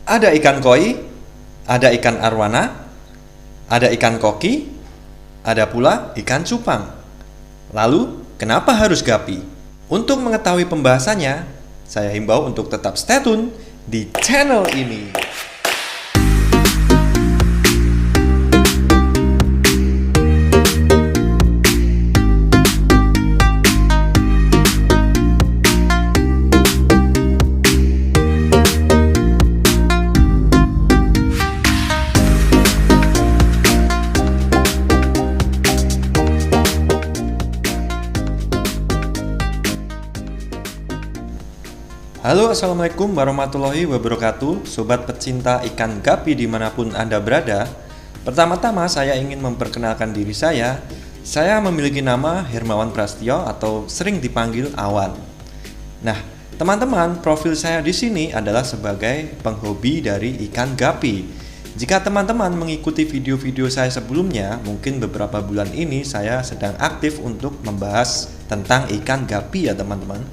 Ada ikan koi, ada ikan arwana, ada ikan koki, ada pula ikan cupang. Lalu, kenapa harus gapi? Untuk mengetahui pembahasannya, saya himbau untuk tetap stay tune di channel ini. Halo, assalamualaikum warahmatullahi wabarakatuh, sobat pecinta ikan gapi dimanapun Anda berada. Pertama-tama saya ingin memperkenalkan diri saya. Saya memiliki nama Hermawan Prastyo atau sering dipanggil Awan. Nah, teman-teman, profil saya di sini adalah sebagai penghobi dari ikan gapi. Jika teman-teman mengikuti video-video saya sebelumnya, mungkin beberapa bulan ini saya sedang aktif untuk membahas tentang ikan gapi ya teman-teman.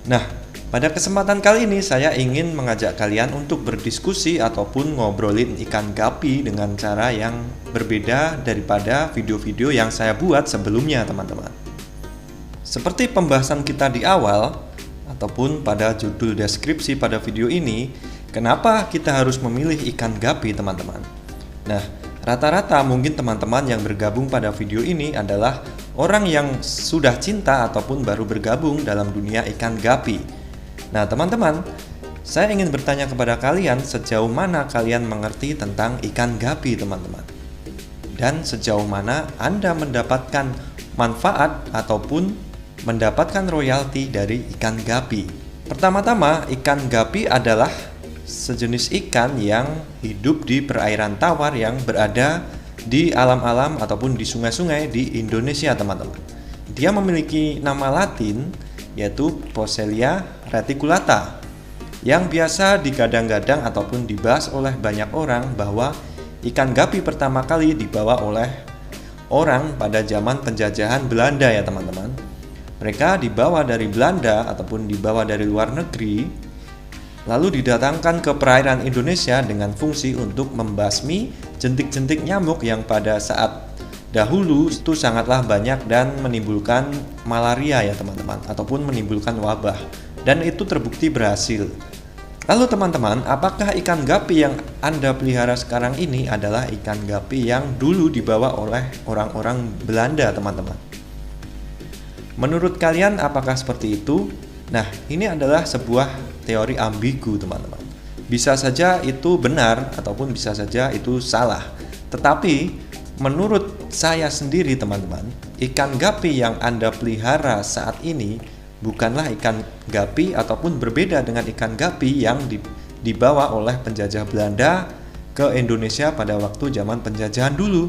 Nah, pada kesempatan kali ini saya ingin mengajak kalian untuk berdiskusi ataupun ngobrolin ikan gapi dengan cara yang berbeda daripada video-video yang saya buat sebelumnya teman-teman. Seperti pembahasan kita di awal ataupun pada judul deskripsi pada video ini, kenapa kita harus memilih ikan gapi teman-teman? Nah, rata-rata mungkin teman-teman yang bergabung pada video ini adalah orang yang sudah cinta ataupun baru bergabung dalam dunia ikan gapi. Nah teman-teman, saya ingin bertanya kepada kalian sejauh mana kalian mengerti tentang ikan gapi teman-teman. Dan sejauh mana Anda mendapatkan manfaat ataupun mendapatkan royalti dari ikan gapi. Pertama-tama, ikan gapi adalah sejenis ikan yang hidup di perairan tawar yang berada di alam-alam ataupun di sungai-sungai di Indonesia teman-teman. Dia memiliki nama latin yaitu Poecilia reticulata, yang biasa digadang-gadang ataupun dibahas oleh banyak orang bahwa ikan gapi pertama kali dibawa oleh orang pada zaman penjajahan Belanda ya teman-teman. Mereka dibawa dari Belanda ataupun dibawa dari luar negeri, lalu didatangkan ke perairan Indonesia dengan fungsi untuk membasmi jentik-jentik nyamuk yang pada saat dahulu itu sangatlah banyak dan menimbulkan malaria ya teman-teman, ataupun menimbulkan wabah, dan itu terbukti berhasil. Lalu teman-teman, apakah ikan gapi yang Anda pelihara sekarang ini adalah ikan gapi yang dulu dibawa oleh orang-orang Belanda teman-teman? Menurut kalian apakah seperti itu? Nah, ini adalah sebuah teori ambigu teman-teman. Bisa saja itu benar ataupun bisa saja itu salah. Tetapi menurut saya sendiri teman-teman, ikan gapi yang Anda pelihara saat ini bukanlah ikan gapi ataupun berbeda dengan ikan gapi yang dibawa oleh penjajah Belanda ke Indonesia pada waktu zaman penjajahan dulu.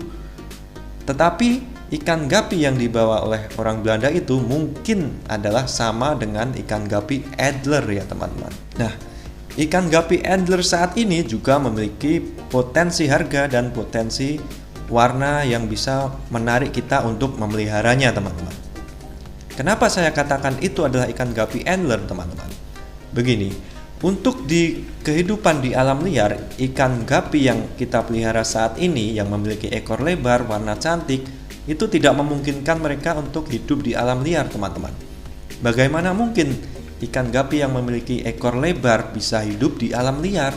Tetapi ikan gapi yang dibawa oleh orang Belanda itu mungkin adalah sama dengan ikan gapi Adler ya teman-teman. Nah, ikan gapi Adler saat ini juga memiliki potensi harga dan potensi warna yang bisa menarik kita untuk memeliharanya teman-teman. Kenapa saya katakan itu adalah ikan gapi Adler teman-teman? Begini, untuk di kehidupan di alam liar, ikan gapi yang kita pelihara saat ini yang memiliki ekor lebar, warna cantik, itu tidak memungkinkan mereka untuk hidup di alam liar teman-teman. Bagaimana mungkin ikan gapi yang memiliki ekor lebar bisa hidup di alam liar?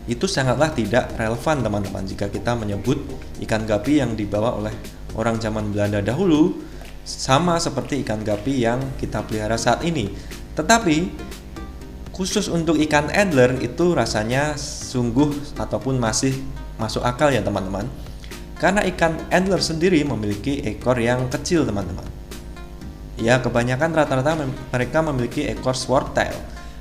Itu sangatlah tidak relevan teman-teman jika kita menyebut ikan gapi yang dibawa oleh orang zaman Belanda dahulu sama seperti ikan gapi yang kita pelihara saat ini. Tetapi khusus untuk ikan Adler itu rasanya sungguh ataupun masih masuk akal ya teman-teman. Karena ikan Adler sendiri memiliki ekor yang kecil teman-teman. Ya, kebanyakan rata-rata mereka memiliki ekor swordtail.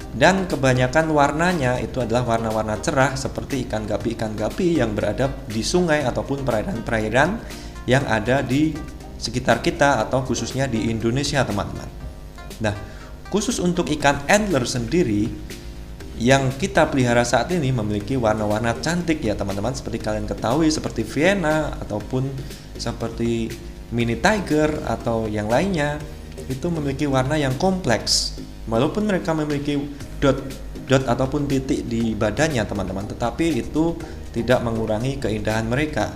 Dan kebanyakan warnanya itu adalah warna-warna cerah seperti ikan gapi yang berada di sungai ataupun perairan-perairan yang ada di sekitar kita atau khususnya di Indonesia teman-teman. Nah, khusus untuk ikan Adler sendiri yang kita pelihara saat ini memiliki warna-warna cantik ya teman-teman, seperti kalian ketahui seperti Vienna ataupun seperti mini tiger atau yang lainnya, itu memiliki warna yang kompleks. Walaupun mereka memiliki dot dot ataupun titik di badannya teman-teman, tetapi itu tidak mengurangi keindahan mereka.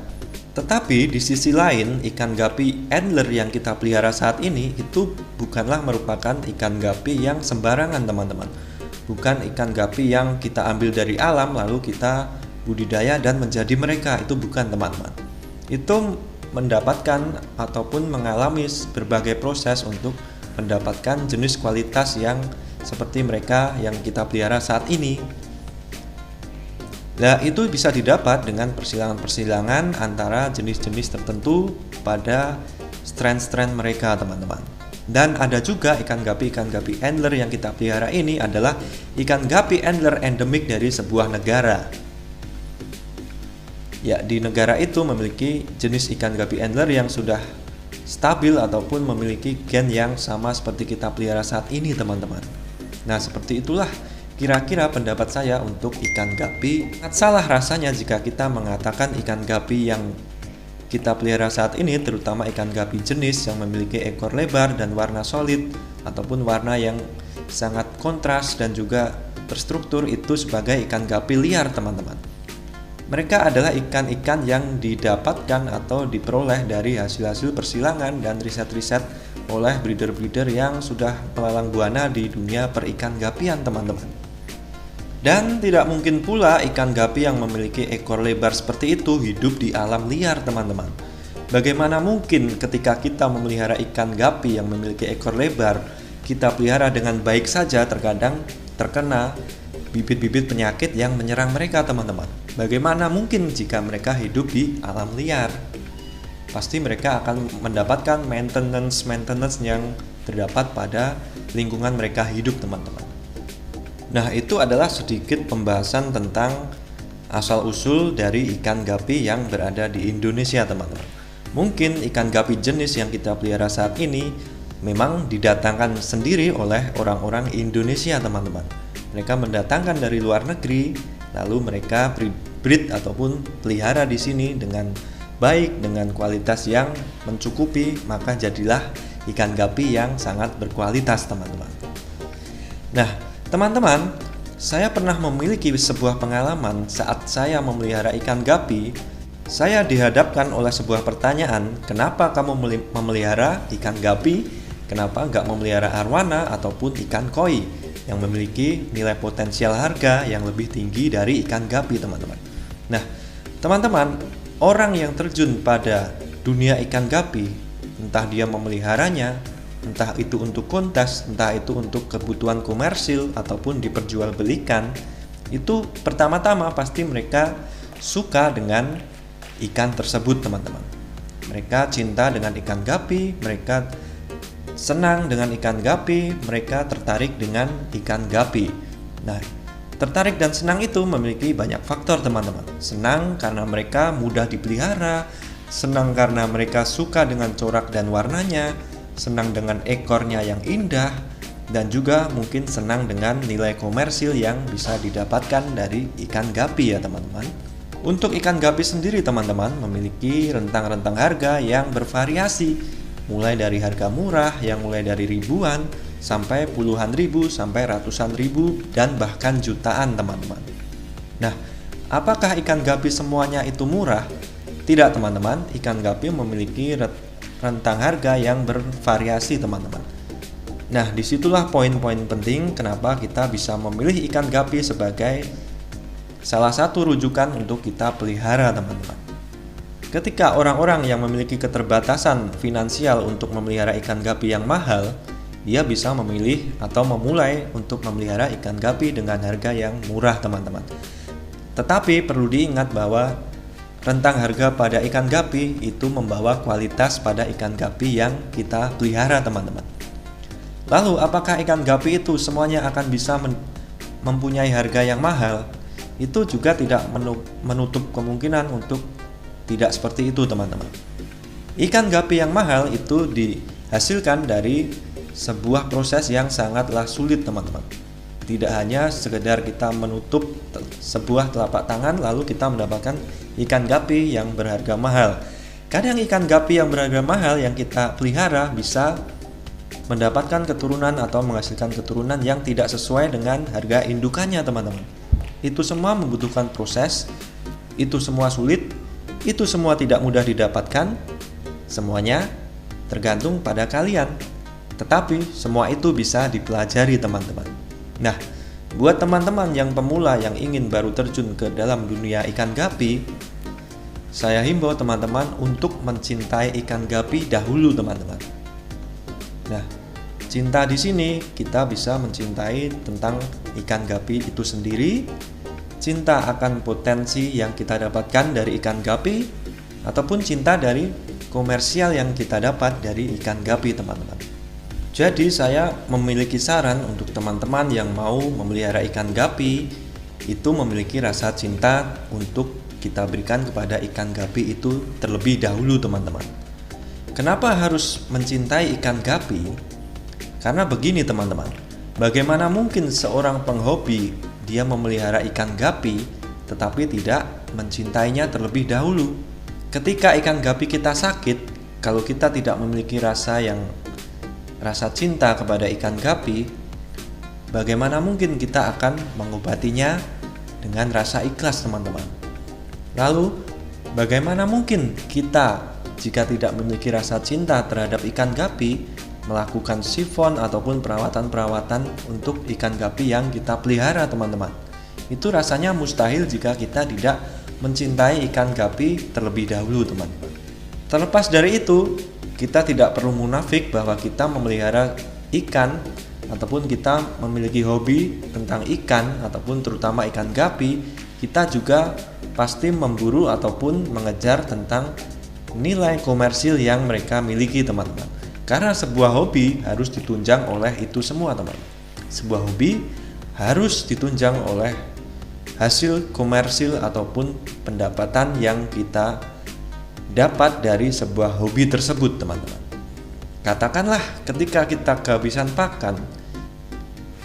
Tetapi di sisi lain, ikan gapi angler yang kita pelihara saat ini itu bukanlah merupakan ikan gapi yang sembarangan teman-teman. Bukan ikan gapi yang kita ambil dari alam lalu kita budidaya dan menjadi mereka, itu bukan teman-teman. Itu mendapatkan ataupun mengalami berbagai proses untuk mendapatkan jenis kualitas yang seperti mereka yang kita pelihara saat ini. Nah, itu bisa didapat dengan persilangan-persilangan antara jenis-jenis tertentu pada strain-strain mereka teman-teman. Dan ada juga ikan gapi angler yang kita pelihara ini adalah ikan gapi angler endemik dari sebuah negara. Ya, di negara itu memiliki jenis ikan gapi angler yang sudah stabil ataupun memiliki gen yang sama seperti kita pelihara saat ini teman-teman. Nah, seperti itulah kira-kira pendapat saya untuk ikan gapi. Sangat salah rasanya jika kita mengatakan ikan gapi yang kita pelihara saat ini, terutama ikan gapi jenis yang memiliki ekor lebar dan warna solid ataupun warna yang sangat kontras dan juga terstruktur, itu sebagai ikan gapi liar teman-teman. Mereka adalah ikan-ikan yang didapatkan atau diperoleh dari hasil-hasil persilangan dan riset-riset oleh breeder-breeder yang sudah melalang buana di dunia perikan gapian teman-teman. Dan tidak mungkin pula ikan gapi yang memiliki ekor lebar seperti itu hidup di alam liar teman-teman. Bagaimana mungkin ketika kita memelihara ikan gapi yang memiliki ekor lebar, kita pelihara dengan baik saja terkadang terkena bibit-bibit penyakit yang menyerang mereka teman-teman. Bagaimana mungkin jika mereka hidup di alam liar? Pasti mereka akan mendapatkan maintenance yang terdapat pada lingkungan mereka hidup teman-teman. Nah, itu adalah sedikit pembahasan tentang asal-usul dari ikan gapi yang berada di Indonesia teman-teman. Mungkin ikan gapi jenis yang kita pelihara saat ini memang didatangkan sendiri oleh orang-orang Indonesia teman-teman. Mereka mendatangkan dari luar negeri, lalu mereka breed ataupun pelihara di sini dengan baik, dengan kualitas yang mencukupi, maka jadilah ikan gapi yang sangat berkualitas teman-teman. Nah, teman-teman, saya pernah memiliki sebuah pengalaman saat saya memelihara ikan gapi. Saya dihadapkan oleh sebuah pertanyaan, kenapa kamu memelihara ikan gapi? Kenapa nggak memelihara arwana ataupun ikan koi yang memiliki nilai potensial harga yang lebih tinggi dari ikan gapi teman-teman? Nah, teman-teman, orang yang terjun pada dunia ikan gapi, entah dia memeliharanya, entah itu untuk kontes, entah itu untuk kebutuhan komersil ataupun diperjualbelikan, itu pertama-tama pasti mereka suka dengan ikan tersebut teman-teman. Mereka cinta dengan ikan gapi, mereka senang dengan ikan gapi, mereka tertarik dengan ikan gapi. Nah, tertarik dan senang itu memiliki banyak faktor teman-teman. Senang karena mereka mudah dipelihara, senang karena mereka suka dengan corak dan warnanya, senang dengan ekornya yang indah, dan juga mungkin senang dengan nilai komersil yang bisa didapatkan dari ikan gapi ya teman-teman. Untuk ikan gapi sendiri teman-teman memiliki rentang-rentang harga yang bervariasi, mulai dari harga murah yang mulai dari ribuan sampai puluhan ribu sampai ratusan ribu dan bahkan jutaan teman-teman. Nah, apakah ikan gapi semuanya itu murah? Tidak teman-teman, ikan gapi memiliki rentang harga yang bervariasi teman-teman. Nah, disitulah poin-poin penting kenapa kita bisa memilih ikan gapi sebagai salah satu rujukan untuk kita pelihara teman-teman. Ketika orang-orang yang memiliki keterbatasan finansial untuk memelihara ikan gapi yang mahal, dia bisa memilih atau memulai untuk memelihara ikan gapi dengan harga yang murah teman-teman. Tetapi perlu diingat bahwa rentang harga pada ikan gapi itu membawa kualitas pada ikan gapi yang kita pelihara teman-teman. Lalu apakah ikan gapi itu semuanya akan bisa mempunyai harga yang mahal? Itu juga tidak menutup kemungkinan untuk tidak seperti itu teman-teman. Ikan gapi yang mahal itu dihasilkan dari sebuah proses yang sangatlah sulit teman-teman. Tidak hanya sekedar kita menutup sebuah telapak tangan lalu kita mendapatkan ikan gapi yang berharga mahal. Kadang ikan gapi yang berharga mahal yang kita pelihara bisa mendapatkan keturunan atau menghasilkan keturunan yang tidak sesuai dengan harga indukannya, teman-teman. Itu semua membutuhkan proses, itu semua sulit, itu semua tidak mudah didapatkan. Semuanya tergantung pada kalian. Tetapi semua itu bisa dipelajari, teman-teman. Nah, buat teman-teman yang pemula yang ingin baru terjun ke dalam dunia ikan gapi, saya himbau teman-teman untuk mencintai ikan gapi dahulu, teman-teman. Nah, cinta di sini kita bisa mencintai tentang ikan gapi itu sendiri, cinta akan potensi yang kita dapatkan dari ikan gapi, ataupun cinta dari komersial yang kita dapat dari ikan gapi, teman-teman. Jadi saya memiliki saran untuk teman-teman yang mau memelihara ikan gapi, itu memiliki rasa cinta untuk kita berikan kepada ikan gapi itu terlebih dahulu, teman-teman. Kenapa harus mencintai ikan gapi? Karena begini, teman-teman. Bagaimana mungkin seorang penghobi dia memelihara ikan gapi tetapi tidak mencintainya terlebih dahulu? Ketika ikan gapi kita sakit, kalau kita tidak memiliki rasa cinta kepada ikan gapi, bagaimana mungkin kita akan mengobatinya dengan rasa ikhlas, teman-teman? Lalu, bagaimana mungkin kita jika tidak memiliki rasa cinta terhadap ikan gapi melakukan sifon ataupun perawatan-perawatan untuk ikan gapi yang kita pelihara, teman-teman? Itu rasanya mustahil jika kita tidak mencintai ikan gapi terlebih dahulu, teman-teman. Terlepas dari itu, kita tidak perlu munafik bahwa kita memelihara ikan ataupun kita memiliki hobi tentang ikan ataupun terutama ikan gapi. Kita juga pasti memburu ataupun mengejar tentang nilai komersil yang mereka miliki, teman-teman. Karena sebuah hobi harus ditunjang oleh itu semua, teman. Sebuah hobi harus ditunjang oleh hasil komersil ataupun pendapatan yang kita dapat dari sebuah hobi tersebut, teman-teman. Katakanlah ketika kita kehabisan pakan,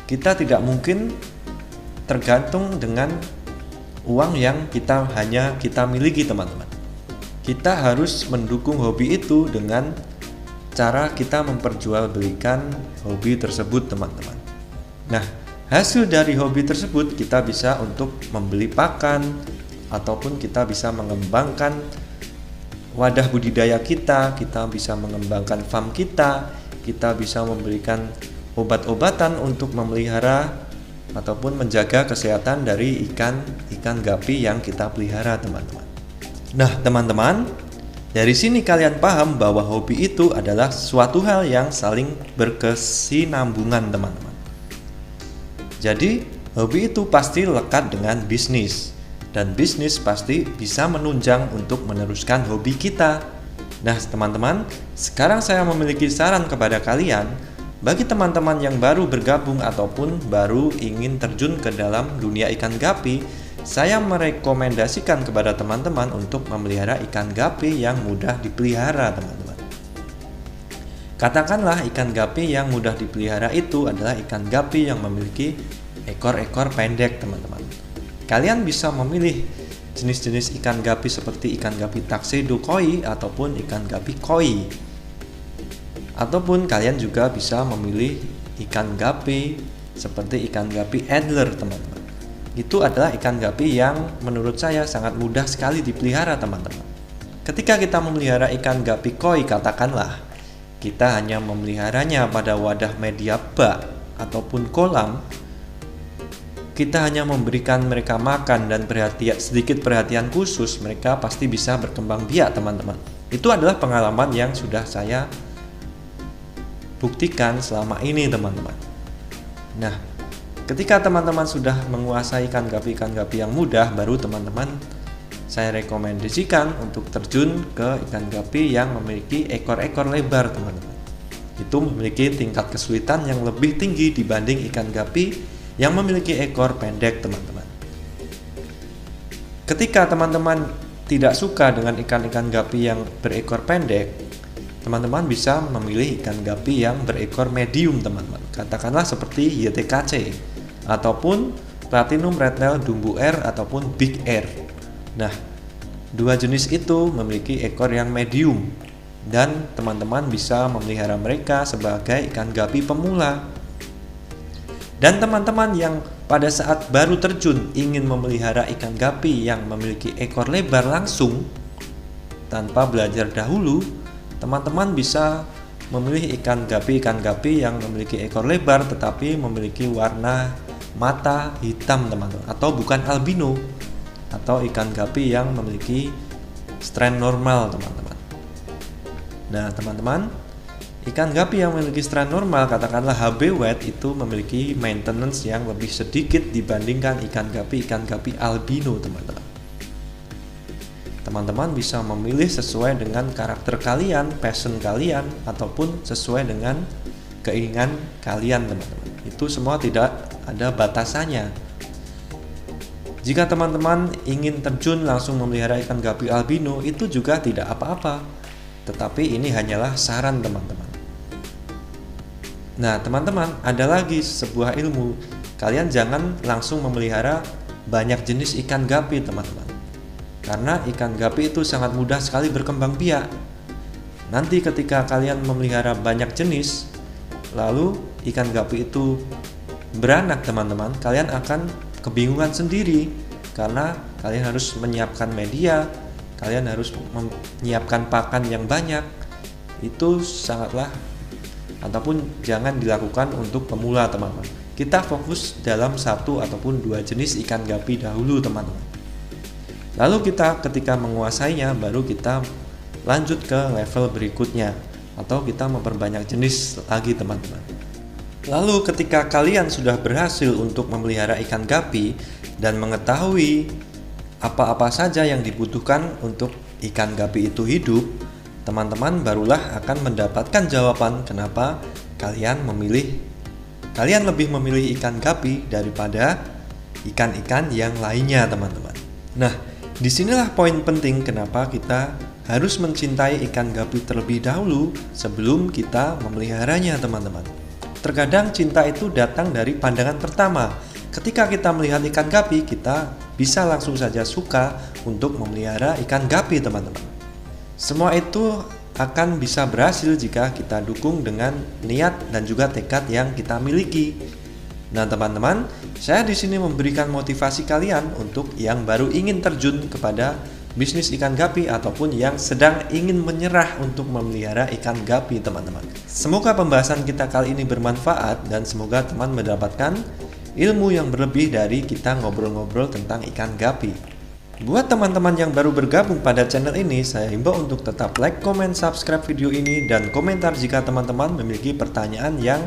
kita tidak mungkin tergantung dengan uang yang kita miliki, teman-teman. Kita harus mendukung hobi itu dengan cara kita memperjualbelikan hobi tersebut, teman-teman. Nah, hasil dari hobi tersebut kita bisa untuk membeli pakan ataupun kita bisa mengembangkan wadah budidaya kita bisa mengembangkan farm kita bisa memberikan obat-obatan untuk memelihara ataupun menjaga kesehatan dari ikan gapi yang kita pelihara, teman-teman. Nah, teman-teman, dari sini kalian paham bahwa hobi itu adalah suatu hal yang saling berkesinambungan, teman-teman. Jadi, hobi itu pasti lekat dengan bisnis. Dan bisnis pasti bisa menunjang untuk meneruskan hobi kita. Nah, teman-teman, sekarang saya memiliki saran kepada kalian. Bagi teman-teman yang baru bergabung ataupun baru ingin terjun ke dalam dunia ikan gapi, saya merekomendasikan kepada teman-teman untuk memelihara ikan gapi yang mudah dipelihara, teman-teman. Katakanlah ikan gapi yang mudah dipelihara itu adalah ikan gapi yang memiliki ekor-ekor pendek, teman-teman. Kalian bisa memilih jenis-jenis ikan gapi seperti ikan gapi tuxedo koi ataupun ikan gapi koi. Ataupun kalian juga bisa memilih ikan gapi seperti ikan gapi Adler, teman-teman. Itu adalah ikan gapi yang menurut saya sangat mudah sekali dipelihara, teman-teman. Ketika kita memelihara ikan gapi koi, katakanlah kita hanya memeliharanya pada wadah media bak ataupun kolam, kita hanya memberikan mereka makan dan sedikit perhatian khusus, mereka pasti bisa berkembang biak, teman-teman. Itu adalah pengalaman yang sudah saya buktikan selama ini, teman-teman. Nah, ketika teman-teman sudah menguasai ikan gapi yang mudah, baru teman-teman saya rekomendasikan untuk terjun ke ikan gapi yang memiliki ekor-ekor lebar, teman-teman. Itu memiliki tingkat kesulitan yang lebih tinggi dibanding ikan gapi yang memiliki ekor pendek, teman-teman. Ketika teman-teman tidak suka dengan ikan-ikan gapi yang berekor pendek, teman-teman bisa memilih ikan gapi yang berekor medium, teman-teman. Katakanlah seperti YTKC ataupun Platinum Red Nail Dumbo Air ataupun Big Air. Nah, dua jenis itu memiliki ekor yang medium. dan teman-teman bisa memelihara mereka sebagai ikan gapi pemula. Dan teman-teman yang pada saat baru terjun ingin memelihara ikan gapi yang memiliki ekor lebar langsung tanpa belajar dahulu, teman-teman bisa memilih ikan gapi yang memiliki ekor lebar tetapi memiliki warna mata hitam, teman-teman, atau bukan albino, atau ikan gapi yang memiliki strain normal, teman-teman. Nah, teman-teman, ikan gapi yang memiliki strain normal, katakanlah HB white, itu memiliki maintenance yang lebih sedikit dibandingkan ikan gapi albino, teman-teman. Teman-teman bisa memilih sesuai dengan karakter kalian, passion kalian, ataupun sesuai dengan keinginan kalian, teman-teman. Itu semua tidak ada batasannya. Jika teman-teman ingin terjun langsung memelihara ikan gapi albino, itu juga tidak apa-apa. Tetapi ini hanyalah saran, teman-teman. Nah, teman-teman, ada lagi sebuah ilmu. Kalian jangan langsung memelihara banyak jenis ikan gapi, teman-teman. Karena ikan gapi itu sangat mudah sekali berkembang biak. Nanti ketika kalian memelihara banyak jenis, lalu ikan gapi itu beranak, teman-teman, kalian akan kebingungan sendiri karena kalian harus menyiapkan media, kalian harus menyiapkan pakan yang banyak. Itu sangatlah ataupun jangan dilakukan untuk pemula, teman-teman. Kita fokus dalam satu ataupun dua jenis ikan gapi dahulu, teman-teman. Lalu kita ketika menguasainya baru kita lanjut ke level berikutnya atau kita memperbanyak jenis lagi, teman-teman. Lalu ketika kalian sudah berhasil untuk memelihara ikan gapi dan mengetahui apa-apa saja yang dibutuhkan untuk ikan gapi itu hidup, teman-teman barulah akan mendapatkan jawaban kenapa kalian lebih memilih ikan gapi daripada ikan-ikan yang lainnya, teman-teman. Nah, disinilah poin penting kenapa kita harus mencintai ikan gapi terlebih dahulu sebelum kita memeliharanya, teman-teman. Terkadang cinta itu datang dari pandangan pertama. Ketika kita melihat ikan gapi, kita bisa langsung saja suka untuk memelihara ikan gapi, teman-teman. Semua itu akan bisa berhasil jika kita dukung dengan niat dan juga tekad yang kita miliki. Nah, teman-teman, saya di sini memberikan motivasi kalian untuk yang baru ingin terjun kepada bisnis ikan gapi ataupun yang sedang ingin menyerah untuk memelihara ikan gapi, teman-teman. Semoga pembahasan kita kali ini bermanfaat dan semoga teman mendapatkan ilmu yang berlebih dari kita ngobrol-ngobrol tentang ikan gapi. Buat teman-teman yang baru bergabung pada channel ini, saya himbau untuk tetap like, comment, subscribe video ini dan komentar jika teman-teman memiliki pertanyaan yang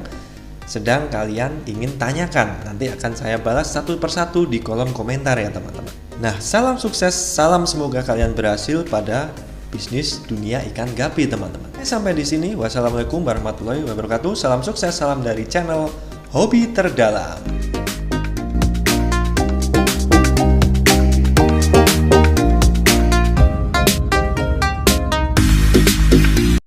sedang kalian ingin tanyakan. Nanti akan saya balas satu persatu di kolom komentar ya, teman-teman. Nah, salam sukses, salam semoga kalian berhasil pada bisnis dunia ikan gapi, teman-teman. Sampai di sini, wassalamualaikum warahmatullahi wabarakatuh. Salam sukses, salam dari channel Hobi Terdalam.